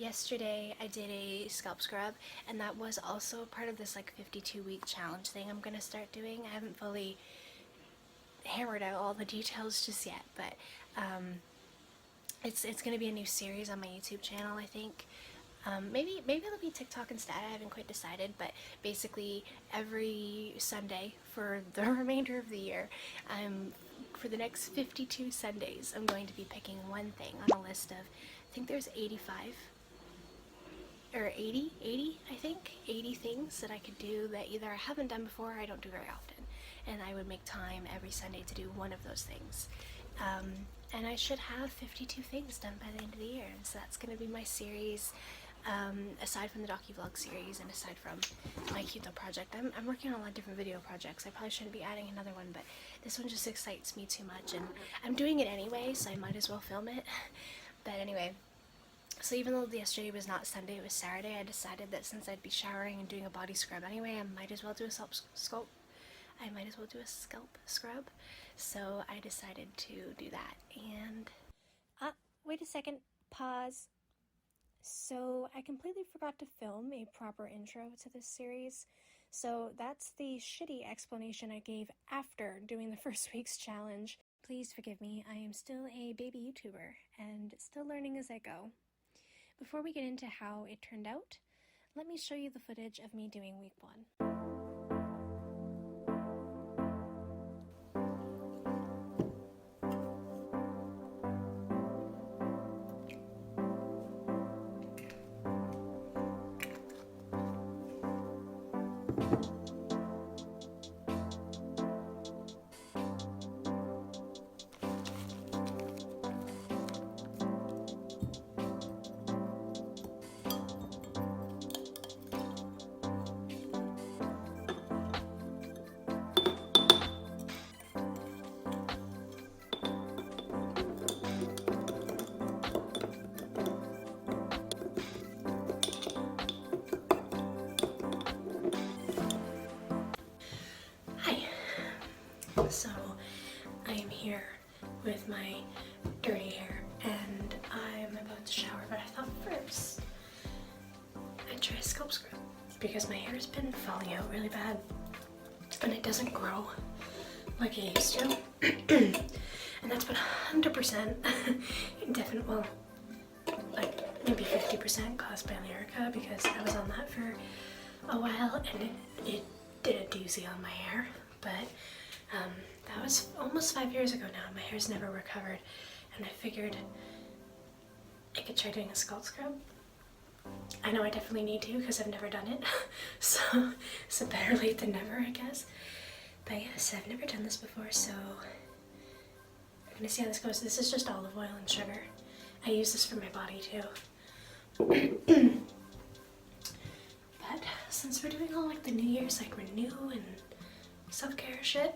yesterday I did a scalp scrub, and that was also part of this like 52-week challenge thing I'm gonna start doing. I haven't fully hammered out all the details just yet, but it's gonna be a new series on my YouTube channel, I think. Maybe it'll be TikTok instead. I haven't quite decided, but basically every Sunday for the remainder of the year, for the next 52 Sundays, I'm going to be picking one thing on a list of, I think there's 85 or 80, I think, 80 things that I could do that either I haven't done before or I don't do very often. And I would make time every Sunday to do one of those things. And I should have 52 things done by the end of the year. And so that's going to be my series, aside from the docu-vlog series and aside from my cute little project. I'm working on a lot of different video projects. I probably shouldn't be adding another one, but this one just excites me too much. And I'm doing it anyway, so I might as well film it. But anyway, so even though yesterday was not Sunday, it was Saturday, I decided that since I'd be showering and doing a body scrub anyway, I might as well do a scalp scrub. So I decided to do that. And wait a second, pause. So I completely forgot to film a proper intro to this series. So that's the shitty explanation I gave after doing the first week's challenge. Please forgive me, I am still a baby YouTuber and still learning as I go. Before we get into how it turned out, let me show you the footage of me doing week 1. So I am here with my dirty hair and I'm about to shower, but I thought first I'd try a scalp scrub because my hair has been falling out really bad and it doesn't grow like it used to. And that's been 100% definite, well, like maybe 50% caused by Lyrica, because I was on that for a while and it did a doozy on my hair. But that was almost 5 years ago now. My hair's never recovered, and I figured I could try doing a scalp scrub. I know I definitely need to because I've never done it, so better late than never, I guess. But yes, I've never done this before, so I'm gonna see how this goes. This is just olive oil and sugar. I use this for my body too. But since we're doing all like the New Year's like renew and self-care shit,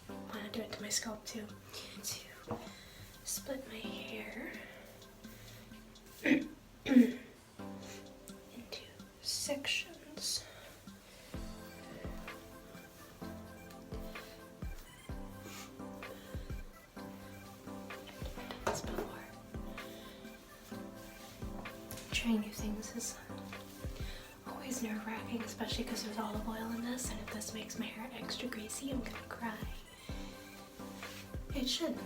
why not do it to my scalp too? To split my hair into sections. I've done this before. Trying new things is always nerve-wracking, especially because there's olive oil in this, and if this makes my hair extra greasy, I'm gonna cry. It shouldn't,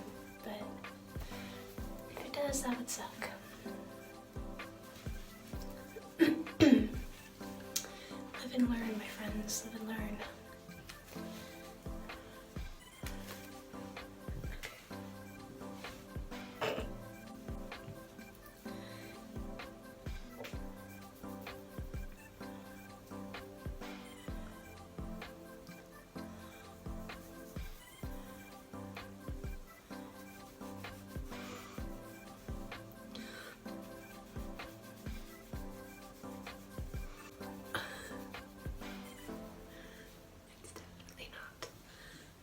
but if it does, that would suck. Live and learn, my friends, live and learn.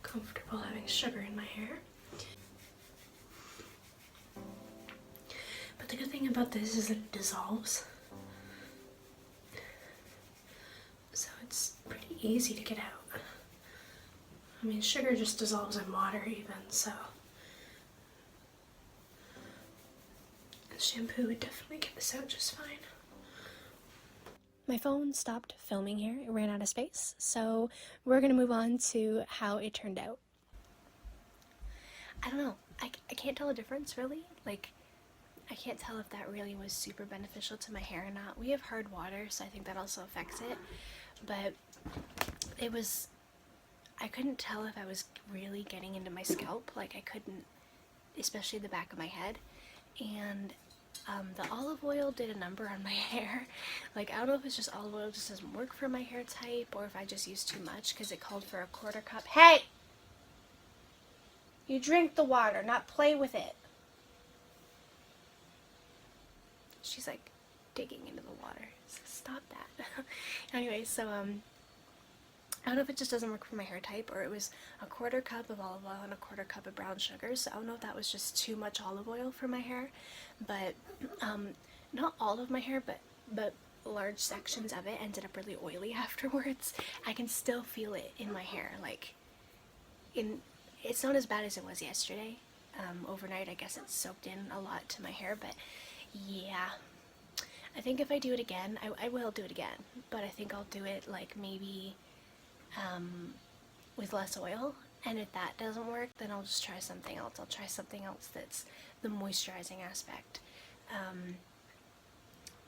Comfortable having sugar in my hair. But the good thing about this is that it dissolves. So it's pretty easy to get out. I mean, sugar just dissolves in water even, so The shampoo would definitely get this out just fine. My phone stopped filming here. It ran out of space, so we're gonna move on to how it turned out. I don't know. I can't tell a difference, really. Like, I can't tell if that really was super beneficial to my hair or not. We have hard water, so I think that also affects it. But it was... I couldn't tell if I was really getting into my scalp. Like, I couldn't, especially the back of my head. And the olive oil did a number on my hair. Like, I don't know if it's just olive oil just doesn't work for my hair type, or if I just used too much, because it called for a 1/4 cup. Hey! You drink the water, not play with it. She's like digging into the water. So stop that. Anyway, so I don't know if it just doesn't work for my hair type, or it was a 1/4 cup of olive oil and a 1/4 cup of brown sugar. So I don't know if that was just too much olive oil for my hair, but not all of my hair, but large sections of it ended up really oily afterwards. I can still feel it in my hair. Like, it's not as bad as it was yesterday. Overnight, I guess it soaked in a lot to my hair, but yeah, I think if I do it again, I will do it again, but I think I'll do it like maybe with less oil, and if that doesn't work, then I'll just try something else. I'll try something else that's the moisturizing aspect.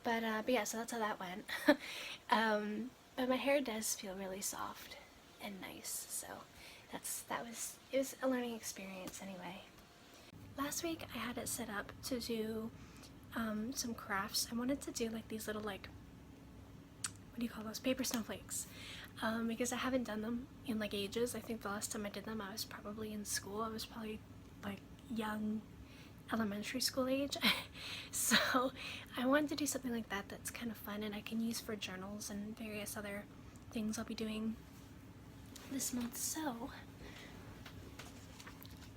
But yeah, so that's how that went. But my hair does feel really soft and nice, so it was a learning experience anyway. Last week I had it set up to do some crafts. I wanted to do like these little, like, what do you call those, paper snowflakes, because I haven't done them in like ages. I think the last time I did them I was probably in school. I was probably like young elementary school age. So I wanted to do something like that that's kind of fun and I can use for journals and various other things I'll be doing this month. So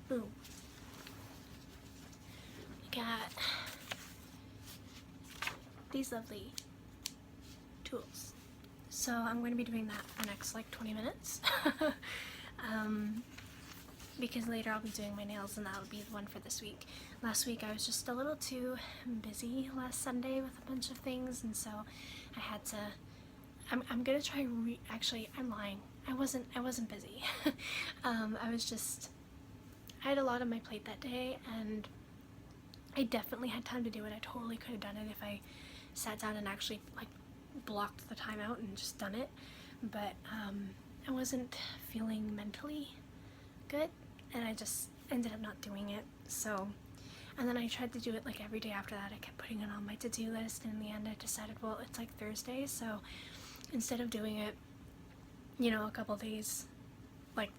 boom, we got these lovely tools. So I'm going to be doing that for the next like 20 minutes. Because later I'll be doing my nails and that'll be the one for this week. Last week I was just a little too busy last Sunday with a bunch of things, and so I had to, I'm gonna try actually, I'm lying. I wasn't busy. I had a lot on my plate that day and I definitely had time to do it. I totally could have done it if I sat down and actually like blocked the time out and just done it, but I wasn't feeling mentally good and I just ended up not doing it. So, and then I tried to do it like every day after that. I kept putting it on my to-do list, and in the end I decided, well, it's like Thursday, so instead of doing it, you know, a couple days, like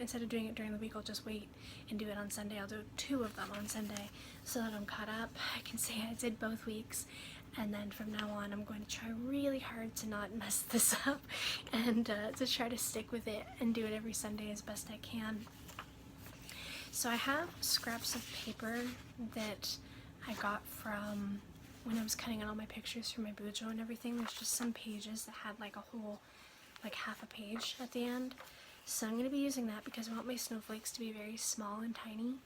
instead of doing it during the week, I'll just wait and do it on Sunday. I'll do 2 of them on Sunday so that I'm caught up. I can say I did both weeks, and then from now on I'm going to try really hard to not mess this up and to try to stick with it and do it every Sunday as best I can. So I have scraps of paper that I got from when I was cutting out all my pictures for my bujo and everything. There's just some pages that had like a whole, like half a page at the end. So I'm going to be using that because I want my snowflakes to be very small and tiny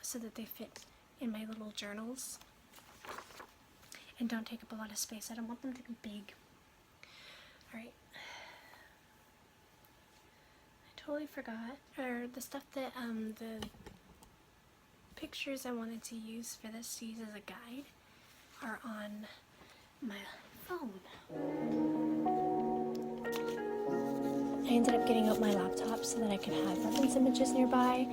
so that they fit in my little journals and don't take up a lot of space. I don't want them to be big. Alright. I totally forgot, or the stuff that, the pictures I wanted to use for this to use as a guide are on my phone. I ended up getting out my laptop so that I could have reference images nearby.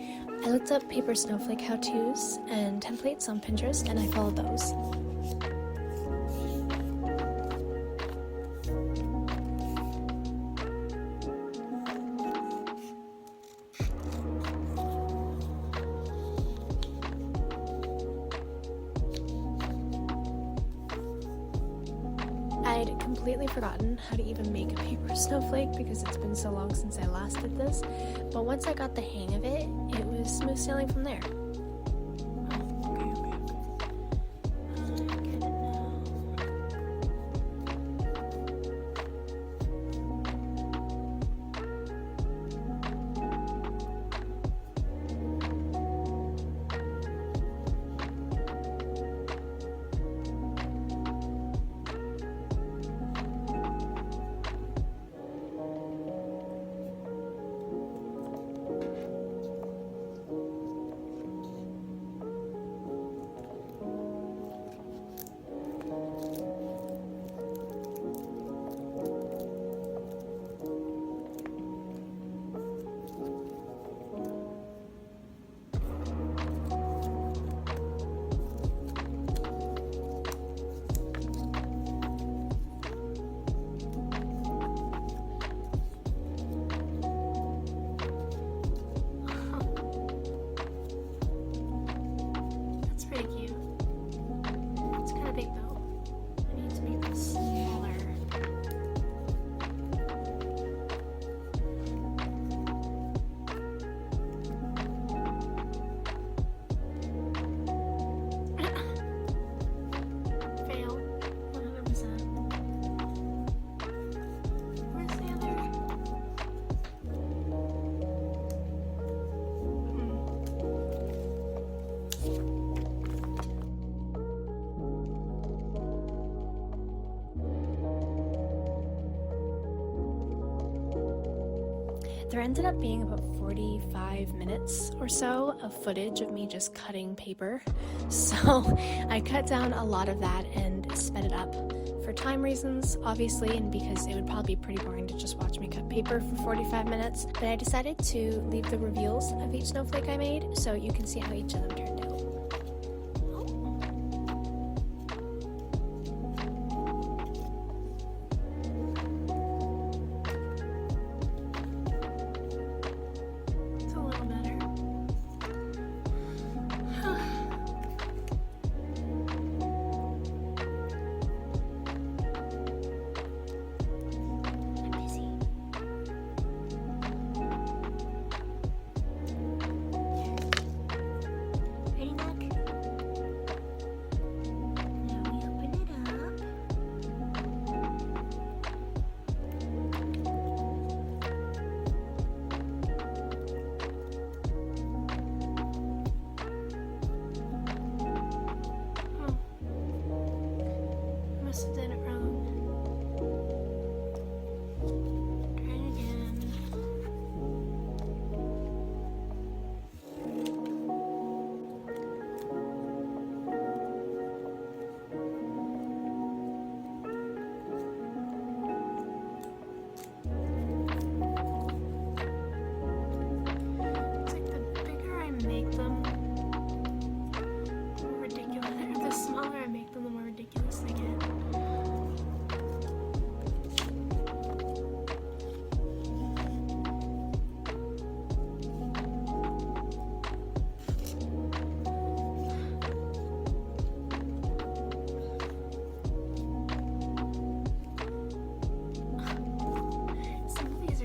I looked up paper snowflake how-tos and templates on Pinterest and I followed those. I'd completely forgotten how to even make a paper snowflake because it's been so long since I last did this, but once I got the hang of it, it was smooth sailing from there. There ended up being about 45 minutes or so of footage of me just cutting paper. So I cut down a lot of that and sped it up for time reasons, obviously, and because it would probably be pretty boring to just watch me cut paper for 45 minutes. But I decided to leave the reveals of each snowflake I made so you can see how each of them turned out.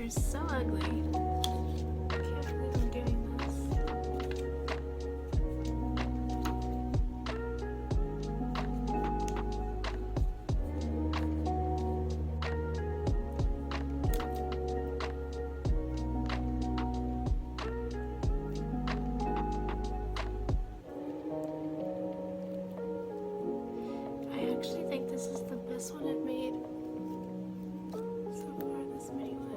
So ugly. I can't believe I'm doing this. I actually think this is the best one I've made so far, this mini one.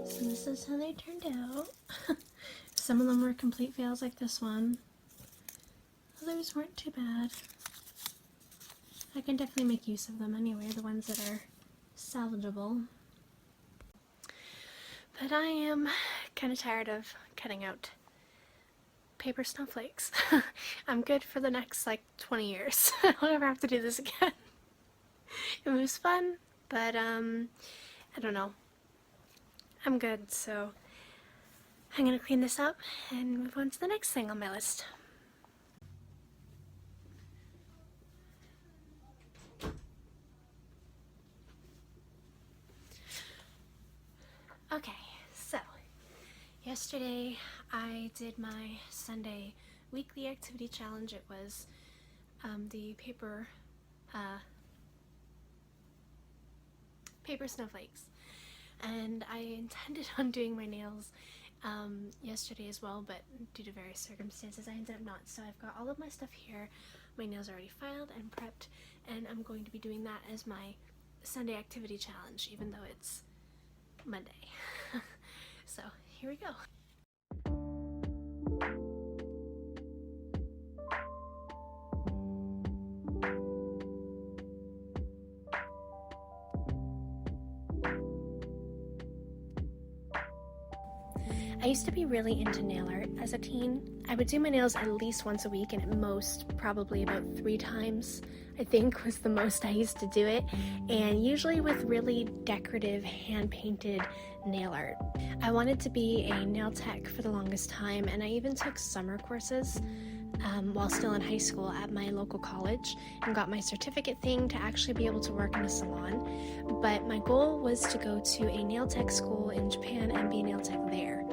So this is how they turned out. Some of them were complete fails like this one. Others weren't too bad. I can definitely make use of them anyway, the ones that are salvageable. But I am kind of tired of cutting out paper snowflakes. I'm good for the next like 20 years. I'll never have to do this again. It was fun, but I don't know. I'm good, so I'm gonna clean this up and move on to the next thing on my list. Okay, so yesterday I did my Sunday weekly activity challenge. It was the paper snowflakes, and I intended on doing my nails yesterday as well, but due to various circumstances I ended up not. So I've got all of my stuff here. My nails are already filed and prepped, and I'm going to be doing that as my Sunday activity challenge, even though it's Monday. So here we go. I used to be really into nail art as a teen. I would do my nails at least once a week, and at most probably about 3 times, I think, was the most I used to do it, and usually with really decorative hand-painted nail art. I wanted to be a nail tech for the longest time, and I even took summer courses while still in high school at my local college and got my certificate thing to actually be able to work in a salon. But my goal was to go to a nail tech school in Japan and be a nail tech there.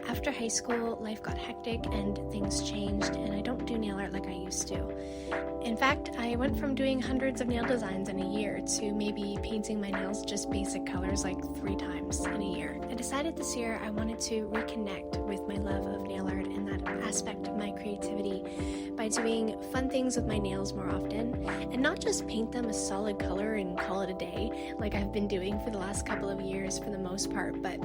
After high school, life got hectic and things changed, and I don't do nail art like I used to. In fact, I went from doing hundreds of nail designs in a year to maybe painting my nails just basic colors like 3 times in a year. I decided this year I wanted to reconnect with my love of nail art and that aspect of my creativity by doing fun things with my nails more often, and not just paint them a solid color and call it a day like I've been doing for the last couple of years for the most part, but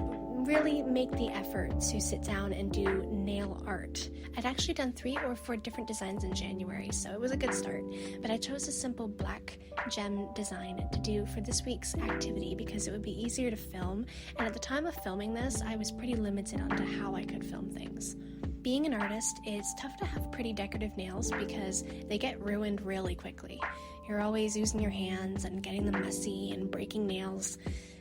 really make the effort to sit down and do nail art. I'd actually done 3 or 4 different designs in January, so it was a good start, but I chose a simple black gem design to do for this week's activity because it would be easier to film, and at the time of filming this, I was pretty limited onto how I could film things. Being an artist, it's tough to have pretty decorative nails because they get ruined really quickly. You're always using your hands and getting them messy and breaking nails.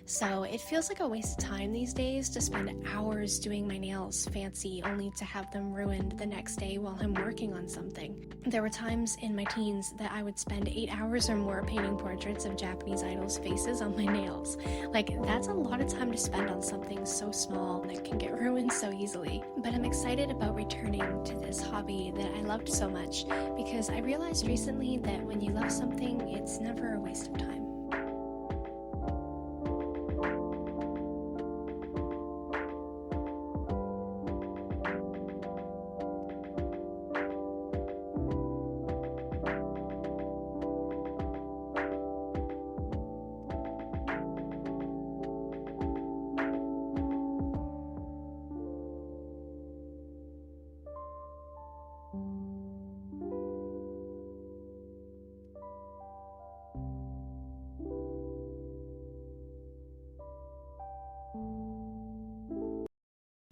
So it feels like a waste of time these days to spend hours doing my nails fancy only to have them ruined the next day while I'm working on something. There were times in my teens that I would spend 8 hours or more painting portraits of Japanese idols' faces on my nails. Like, that's a lot of time to spend on something so small that can get ruined so easily. But I'm excited about returning to this hobby that I loved so much because I realized recently that when you love something, it's never a waste of time.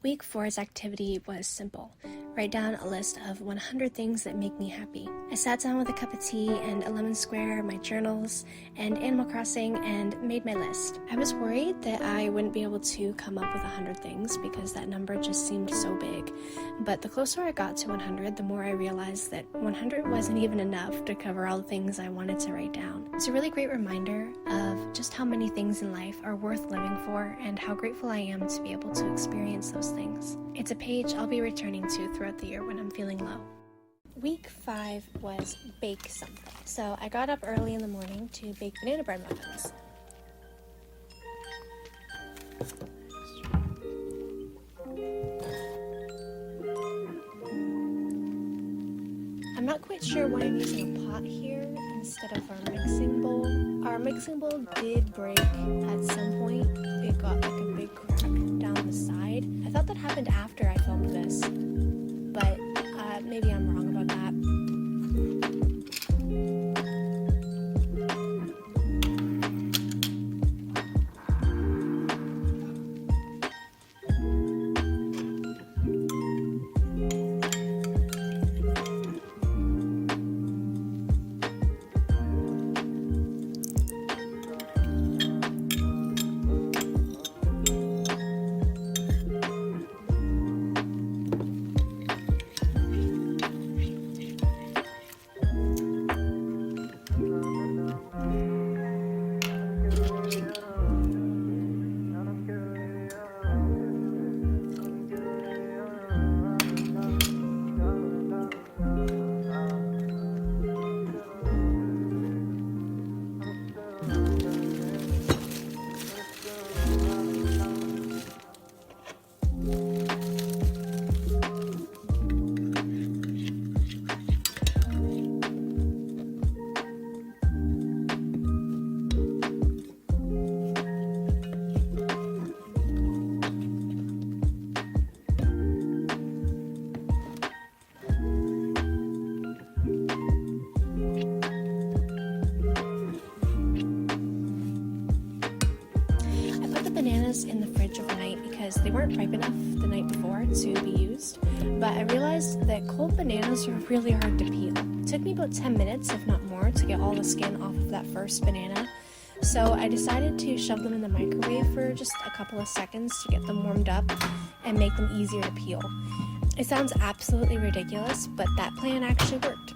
Week 4's activity was simple. Write down a list of 100 things that make me happy. I sat down with a cup of tea and a lemon square, my journals, and Animal Crossing, and made my list. I was worried that I wouldn't be able to come up with 100 things because that number just seemed so big. But the closer I got to 100, the more I realized that 100 wasn't even enough to cover all the things I wanted to write down. It's a really great reminder of just how many things in life are worth living for and how grateful I am to be able to experience those things. It's a page I'll be returning to throughout the year when I'm feeling low. Week 5 was bake something. So I got up early in the morning to bake banana bread muffins. I'm not quite sure why I'm using a pot here instead of our mixing bowl. Our mixing bowl did break at some point. It got like a big crack down the side. I thought that happened after I filmed this, but maybe I'm wrong about that. In the fridge overnight because they weren't ripe enough the night before to be used, but I realized that cold bananas are really hard to peel. It took me about 10 minutes, if not more, to get all the skin off of that first banana, so I decided to shove them in the microwave for just a couple of seconds to get them warmed up and make them easier to peel. It sounds absolutely ridiculous, but that plan actually worked.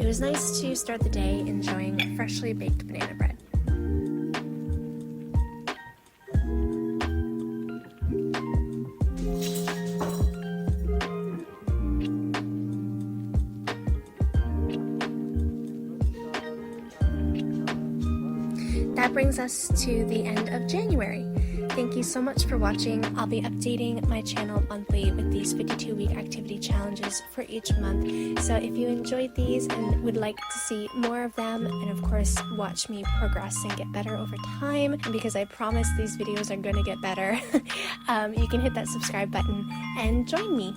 was nice to start the day enjoying freshly baked banana bread. That brings us to the end of January. Thank you so much for watching. I'll be updating my channel monthly with these 52-week activity challenges for each month. So if you enjoyed these and would like to see more of them, and of course watch me progress and get better over time, because I promise these videos are going to get better, you can hit that subscribe button and join me.